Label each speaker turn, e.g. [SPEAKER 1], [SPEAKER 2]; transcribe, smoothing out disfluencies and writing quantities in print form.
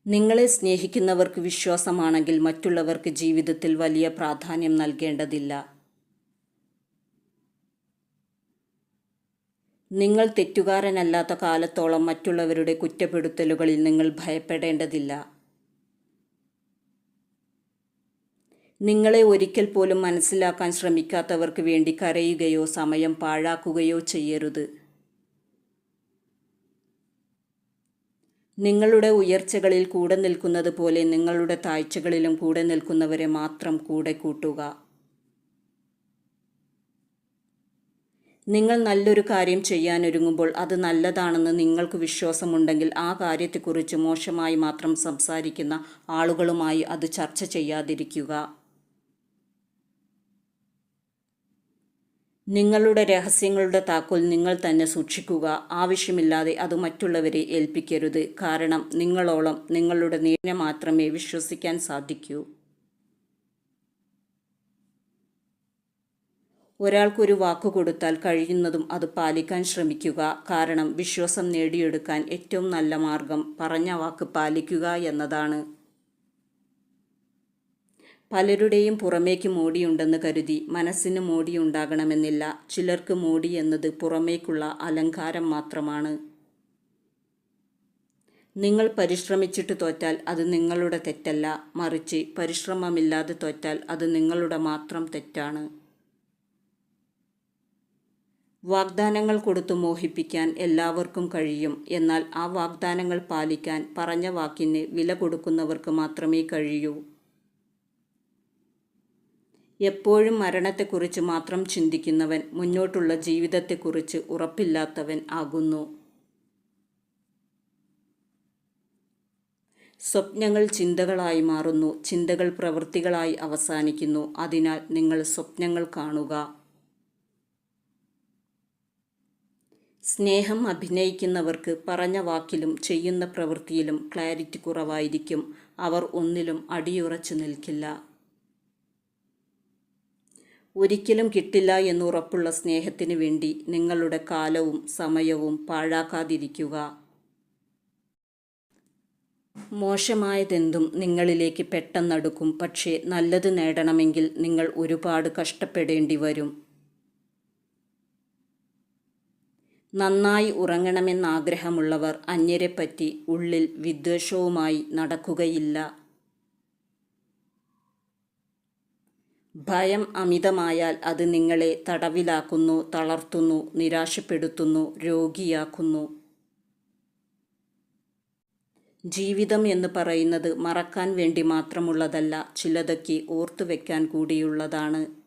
[SPEAKER 1] നിങ്ങളെ സ്നേഹിക്കുന്നവർക്ക് വിശ്വാസമാണെങ്കിൽ മറ്റുള്ളവർക്ക് ജീവിതത്തിൽ വലിയ പ്രാധാന്യം നൽകേണ്ടതില്ല. നിങ്ങൾ തെറ്റുകാരനല്ലാത്ത കാലത്തോളം മറ്റുള്ളവരുടെ കുറ്റപ്പെടുത്തലുകളിൽ നിങ്ങൾ ഭയപ്പെടേണ്ടതില്ല. നിങ്ങളെ ഒരിക്കൽ പോലും മനസ്സിലാക്കാൻ ശ്രമിക്കാത്തവർക്ക് വേണ്ടി കരയുകയോ സമയം പാഴാക്കുകയോ ചെയ്യരുത്. നിങ്ങളുടെ ഉയർച്ചകളിൽ കൂടെ നിൽക്കുന്നത് പോലെ നിങ്ങളുടെ താഴ്ചകളിലും കൂടെ നിൽക്കുന്നവരെ മാത്രം കൂടെ കൂട്ടുക. നിങ്ങൾ നല്ലൊരു കാര്യം ചെയ്യാനൊരുങ്ങുമ്പോൾ അത് നല്ലതാണെന്ന് നിങ്ങൾക്ക് വിശ്വാസമുണ്ടെങ്കിൽ ആ കാര്യത്തെക്കുറിച്ച് മോശമായി മാത്രം സംസാരിക്കുന്ന ആളുകളുമായി അത് ചർച്ച ചെയ്യാതിരിക്കുക. നിങ്ങളുടെ രഹസ്യങ്ങളുടെ താക്കോൽ നിങ്ങൾ തന്നെ സൂക്ഷിക്കുക. ആവശ്യമില്ലാതെ അത് മറ്റുള്ളവരെ ഏൽപ്പിക്കരുത്. കാരണം നിങ്ങളോളം നിങ്ങളുടെ നേരെ മാത്രമേ വിശ്വസിക്കാൻ സാധിക്കൂ. ഒരാൾക്കൊരു വാക്കു കൊടുത്താൽ കഴിയുന്നതും അത് പാലിക്കാൻ ശ്രമിക്കുക. കാരണം വിശ്വാസം നേടിയെടുക്കാൻ ഏറ്റവും നല്ല മാർഗം പറഞ്ഞ വാക്ക് പാലിക്കുക എന്നതാണ്. പലരുടെയും പുറമേക്ക് മോടിയുണ്ടെന്ന് കരുതി മനസ്സിന് മോടിയുണ്ടാകണമെന്നില്ല. ചിലർക്ക് മോടി എന്നത് പുറമേക്കുള്ള അലങ്കാരം മാത്രമാണ്. നിങ്ങൾ പരിശ്രമിച്ചിട്ട് തോറ്റാൽ അത് നിങ്ങളുടെ തെറ്റല്ല, മറിച്ച് പരിശ്രമമില്ലാതെ തോറ്റാൽ അത് നിങ്ങളുടെ മാത്രം തെറ്റാണ്. വാഗ്ദാനങ്ങൾ കൊടുത്തു മോഹിപ്പിക്കാൻ എല്ലാവർക്കും കഴിയും. എന്നാൽ ആ വാഗ്ദാനങ്ങൾ പാലിക്കാൻ പറഞ്ഞ വാക്കിന് വില കൊടുക്കുന്നവർക്ക് മാത്രമേ കഴിയൂ. എപ്പോഴും മരണത്തെക്കുറിച്ച് മാത്രം ചിന്തിക്കുന്നവൻ മുന്നോട്ടുള്ള ജീവിതത്തെക്കുറിച്ച് ഉറപ്പില്ലാത്തവൻ ആകുന്നു. സ്വപ്നങ്ങൾ ചിന്തകളായി മാറുന്നു, ചിന്തകൾ പ്രവൃത്തികളായി അവസാനിക്കുന്നു. അതിനാൽ നിങ്ങൾ സ്വപ്നങ്ങൾ കാണുക. സ്നേഹം അഭിനയിക്കുന്നവർക്ക് പറഞ്ഞ വാക്കിലും ചെയ്യുന്ന പ്രവൃത്തിയിലും ക്ലാരിറ്റി കുറവായിരിക്കും. അവർ ഒന്നിലും അടിയുറച്ചു നിൽക്കില്ല. ഒരിക്കലും കിട്ടില്ല എന്നുറപ്പുള്ള സ്നേഹത്തിന് വേണ്ടി നിങ്ങളുടെ കാലവും സമയവും പാഴാക്കാതിരിക്കുക. മോശമായതെന്തും നിങ്ങളിലേക്ക് പെട്ടെന്നടുക്കും. പക്ഷേ നല്ലത് നേടണമെങ്കിൽ നിങ്ങൾ ഒരുപാട് കഷ്ടപ്പെടേണ്ടി വരും. നന്നായി ഉറങ്ങണമെന്നാഗ്രഹമുള്ളവർ അന്യരെപ്പറ്റി ഉള്ളിൽ വിദ്വേഷവുമായി നടക്കുകയില്ല. ഭയം അമിതമായാൽ അത് നിങ്ങളെ തടവിലാക്കുന്നു, തളർത്തുന്നു, നിരാശപ്പെടുത്തുന്നു, രോഗിയാക്കുന്നു. ജീവിതം എന്ന് പറയുന്നത് മറക്കാൻ വേണ്ടി മാത്രമുള്ളതല്ല, ചിലതൊക്കെ ഓർത്തുവെക്കാൻ കൂടിയുള്ളതാണ്.